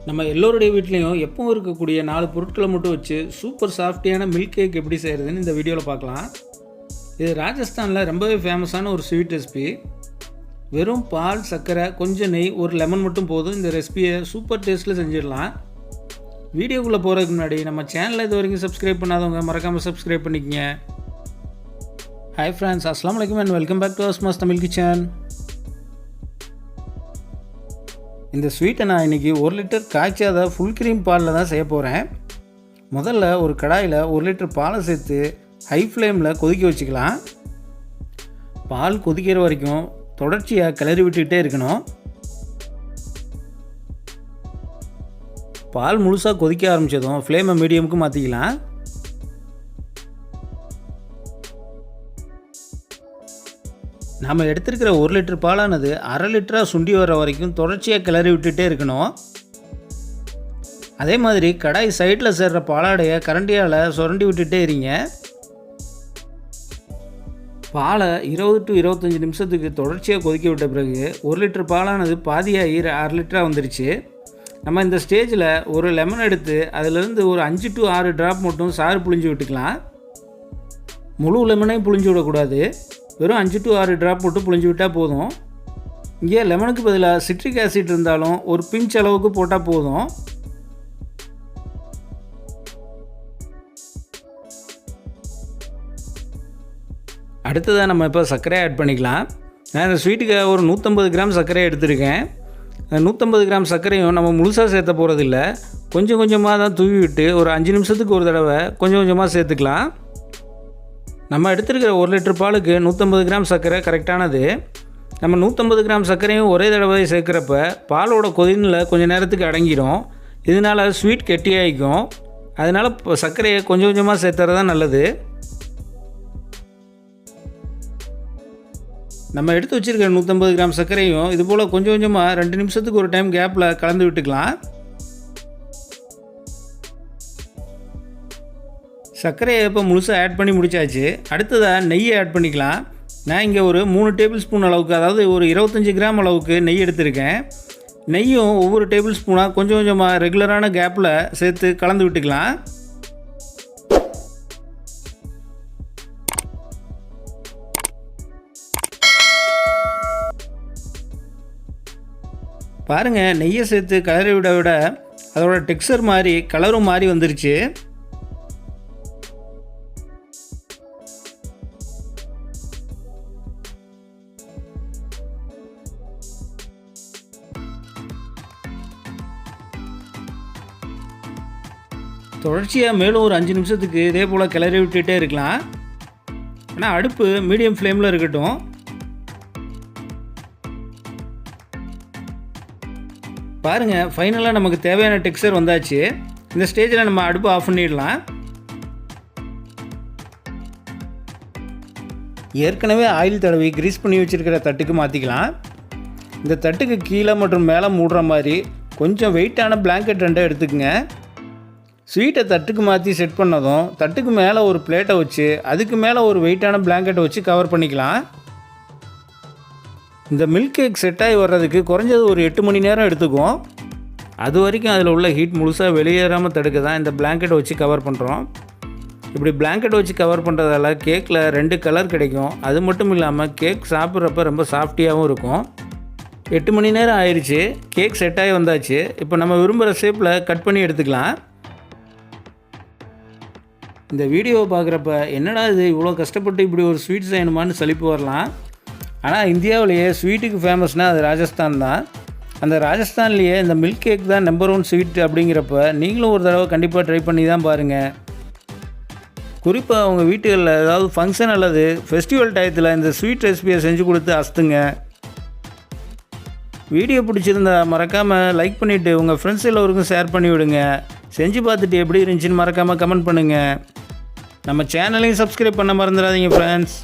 நம்ம எல்லோருடைய வீட்லேயும் எப்பவும் இருக்கக்கூடிய 4 பொருட்களை மட்டும் வச்சு சூப்பர் சாஃப்டியான மில்க் கேக் எப்படி செய்கிறதுன்னு இந்த வீடியோவில் பார்க்கலாம். இது ராஜஸ்தானில் ரொம்பவே ஃபேமஸான ஒரு ஸ்வீட் ரெசிபி. வெறும் பால், சர்க்கரை, கொஞ்சம் நெய், ஒரு லெமன் மட்டும் போதும். இந்த ரெசிபியை சூப்பர் டேஸ்ட்டில் செஞ்சிடலாம். வீடியோக்குள்ளே போகிறதுக்கு முன்னாடி நம்ம சேனலை இது வரைக்கும் சப்ஸ்கிரைப் பண்ணாதவங்க மறக்காமல் சப்ஸ்கிரைப் பண்ணிக்கங்க. ஹாய் ஃப்ரெண்ட்ஸ், அஸ்ஸலாமு அலைக்கும் and welcome back to Asma's Tamil kitchen. இந்த ஸ்வீட்டை நான் இன்றைக்கி 1 லிட்டர் காய்ச்சாத ஃபுல் க்ரீம் பாலில் தான் செய்ய போகிறேன். முதல்ல ஒரு கடாயில் 1 லிட்டர் பாலை சேர்த்து ஹை ஃப்ளேமில் கொதிக்க வச்சுக்கலாம். பால் கொதிக்கிற வரைக்கும் தொடர்ச்சியாக கிளறி விட்டுக்கிட்டே இருக்கணும். பால் முழுசாக கொதிக்க ஆரம்பித்ததும் ஃப்ளேமை மீடியமுக்கு மாற்றிக்கலாம். நாம் எடுத்துருக்கிற 1 லிட்டர் பாலானது 1/2 லிட்டராக சுண்டி வர வரைக்கும் தொடர்ச்சியாக கிளறி விட்டுகிட்டே இருக்கணும். அதே மாதிரி கடாய் சைடில் சேர்கிற பாலாடையை கரண்டியால் சுரண்டி விட்டுகிட்டே இருங்க. பாலை 20 to 25 நிமிஷத்துக்கு தொடர்ச்சியாக கொதிக்க விட்ட பிறகு 1 லிட்டர் பாலானது பாதியாகி 1/2 லிட்டராக வந்துருச்சு. நம்ம இந்த ஸ்டேஜில் ஒரு லெமன் எடுத்து அதிலிருந்து ஒரு 5 to 6 ட்ராப் மட்டும் சாறு புழிஞ்சு விட்டுக்கலாம். முழு லெமனையும் புழிஞ்சு விடக்கூடாது. வெறும் 5 to 6 ட்ராப் போட்டு புழிஞ்சு விட்டால் போதும். இங்கே லெமனுக்கு பதிலாக சிட்ரிக் ஆசிட் இருந்தாலும் ஒரு பிஞ்ச் அளவுக்கு போட்டால் போதும். அடுத்ததாக நம்ம இப்போ சர்க்கரையை ஆட் பண்ணிக்கலாம். நான் இந்த ஸ்வீட்டுக்கு ஒரு 150 கிராம் சர்க்கரையை எடுத்திருக்கேன். 150 கிராம் சர்க்கரையும் நம்ம முழுசாக சேர்த்த போகிறதில்ல, கொஞ்சம் கொஞ்சமாக தான் தூவி விட்டு ஒரு 5 நிமிஷத்துக்கு ஒரு தடவை கொஞ்சம் கொஞ்சமாக சேர்த்துக்கலாம். நம்ம எடுத்துருக்கிற 1 லிட்டர் பாலுக்கு 150 கிராம் சர்க்கரை கரெக்டானது. நம்ம 150 கிராம் சர்க்கரையும் ஒரே தடவை சேர்க்குறப்ப பாலோட கொதினில் கொஞ்சம் நேரத்துக்கு அடங்கிடும். இதனால் ஸ்வீட் கெட்டியாகிக்கும். அதனால் சர்க்கரையை கொஞ்சம் கொஞ்சமாக சேர்த்துறது தான் நல்லது. நம்ம எடுத்து வச்சுருக்கிற 150 கிராம் சர்க்கரையும் இதுபோல் கொஞ்சம் கொஞ்சமாக 2 நிமிஷத்துக்கு ஒரு டைம் கேப்பில் கலந்து விட்டுக்கலாம். சர்க்கரையை இப்போ முழுசாக ஆட் பண்ணி முடித்தாச்சு. அடுத்ததாக நெய்யை ஆட் பண்ணிக்கலாம். நான் இங்கே ஒரு 3 டேபிள் ஸ்பூன் அளவுக்கு, அதாவது ஒரு 25 கிராம் அளவுக்கு நெய் எடுத்திருக்கேன். நெய்யும் ஒவ்வொரு டேபிள் ஸ்பூனாக கொஞ்சம் கொஞ்சமாக ரெகுலரான கேப்பில் சேர்த்து கலந்து விட்டுக்கலாம். பாருங்கள், நெய்யை சேர்த்து கலரி விட அதோட டெக்ஸ்சர் மாதிரி கலரும் மாறி வந்துருச்சு. தொடர்ச்சியாக மேலும் ஒரு 5 நிமிஷத்துக்கு இதே போல் கிளறி விட்டுகிட்டே இருக்கலாம். ஆனால் அடுப்பு மீடியம் ஃப்ளேமில் இருக்கட்டும். பாருங்கள், ஃபைனலாக நமக்கு தேவையான டெக்ஸ்சர் வந்தாச்சு. இந்த ஸ்டேஜில் நம்ம அடுப்பு ஆஃப் பண்ணிடலாம். ஏற்கனவே ஆயில் தடவி கிரீஸ் பண்ணி வச்சுருக்கிற தட்டுக்கு மாற்றிக்கலாம். இந்த தட்டுக்கு கீழே மற்றும் மேலே மூடுற மாதிரி கொஞ்சம் வெயிட்டான பிளாங்கெட் 2 எடுத்துக்கங்க. ஸ்வீட்டை தட்டுக்கு மாற்றி செட் பண்ணதும் தட்டுக்கு மேலே ஒரு பிளேட்டை வச்சு அதுக்கு மேலே ஒரு வெயிட்டான பிளாங்கெட்டை வச்சு கவர் பண்ணிக்கலாம். இந்த மில்க் கேக் செட் ஆகி வர்றதுக்கு குறைஞ்சது ஒரு 8 மணி நேரம் எடுத்துக்கும். அது வரைக்கும் அதில் உள்ள ஹீட் முழுசாக வெளியேறாமல் தடுக்க தான் இந்த பிளாங்கெட்டை வச்சு கவர் பண்ணுறோம். இப்படி பிளாங்கெட் வச்சு கவர் பண்ணுறதால கேக்கில் 2 கலர் கிடைக்கும். அது மட்டும் இல்லாமல் கேக் சாப்பிட்றப்ப ரொம்ப சாஃப்டியாகவும் இருக்கும். 8 மணி நேரம் ஆயிடுச்சு. கேக் செட் ஆகி வந்தாச்சு. இப்போ நம்ம விரும்புகிற ஷேப்பில் கட் பண்ணி எடுத்துக்கலாம். இந்த வீடியோவை பார்க்குறப்ப என்னடா இது இவ்வளோ கஷ்டப்பட்டு இப்படி ஒரு ஸ்வீட் செய்யணுமான்னு சலிப்பு வரலாம். ஆனால் இந்தியாவிலேயே ஸ்வீட்டுக்கு ஃபேமஸ்னால் அது ராஜஸ்தான் தான். அந்த ராஜஸ்தான்லேயே இந்த மில்க் கேக் தான் நம்பர் 1 ஸ்வீட். அப்படிங்கிறப்ப நீங்களும் ஒரு தடவை கண்டிப்பாக ட்ரை பண்ணி தான் பாருங்கள். குறிப்பாக அவங்க வீட்டுகளில் ஏதாவது ஃபங்க்ஷன் அல்லது ஃபெஸ்டிவல் டயத்தில் இந்த ஸ்வீட் ரெசிபியை செஞ்சு கொடுத்து அஸ்துங்க. வீடியோ பிடிச்சிருந்தா மறக்காமல் லைக் பண்ணிவிட்டு உங்கள் ஃப்ரெண்ட்ஸ் எல்லோருக்கும் ஷேர் பண்ணி விடுங்க. செஞ்சு பார்த்துட்டு எப்படி இருந்துச்சுன்னு மறக்காமல் கமெண்ட் பண்ணுங்கள். நம்ம சேனலையும் சப்ஸ்கிரைப் பண்ண மறந்துடாதீங்க ஃப்ரெண்ட்ஸ்.